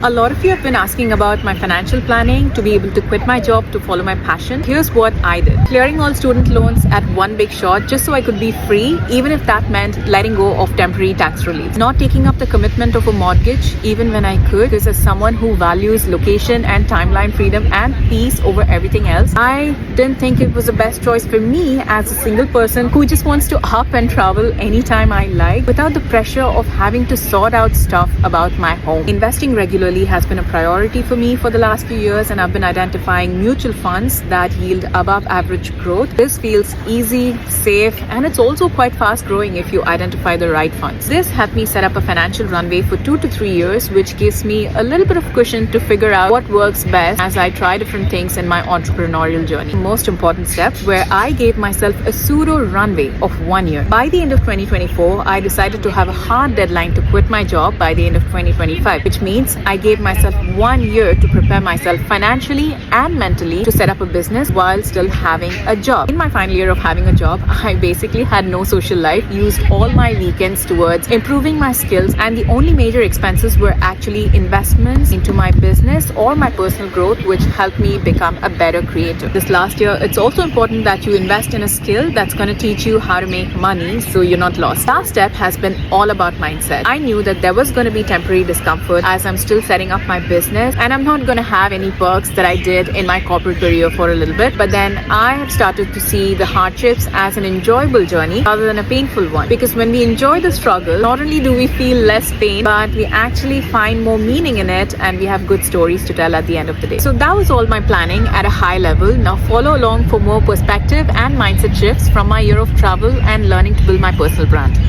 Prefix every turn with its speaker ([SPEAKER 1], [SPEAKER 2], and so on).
[SPEAKER 1] A lot of you have been asking about my financial planning to be able to quit my job to follow my passion. Here's what I did. Clearing all student loans at one big shot just so I could be free, even if that meant letting go of temporary tax relief. Not taking up the commitment of a mortgage even when I could, because as someone who values location and timeline freedom and peace over everything else, I didn't think it was the best choice for me as a single person who just wants to up and travel anytime I like without the pressure of having to sort out stuff about my home. Investing regularly has been a priority for me for the last few years, and I've been identifying mutual funds that yield above average growth. This feels easy, safe, and it's also quite fast growing if you identify the right funds. This helped me set up a financial runway for 2 to 3 years, which gives me a little bit of cushion to figure out what works best as I try different things in my entrepreneurial journey. Most important step where I gave myself a pseudo runway of 1 year. By the end of 2024, I decided to have a hard deadline to quit my job by the end of 2025, which means I gave myself 1 year to prepare myself financially and mentally to set up a business while still having a job. In my final year of having a job, I basically had no social life, used all my weekends towards improving my skills, and the only major expenses were actually investments into my business or my personal growth, which helped me become a better creator. This last year, it's also important that you invest in a skill that's going to teach you how to make money so you're not lost. Last step has been all about mindset. I knew that there was going to be temporary discomfort as I'm still setting up my business, and I'm not going to have any perks that I did in my corporate career for a little bit, but then I have started to see the hardships as an enjoyable journey rather than a painful one, because when we enjoy the struggle, not only do we feel less pain, but we actually find more meaning in it, and we have good stories to tell at the end of the day. So that was all my planning at a high level. Now follow along for more perspective and mindset shifts from my year of travel and learning to build my personal brand.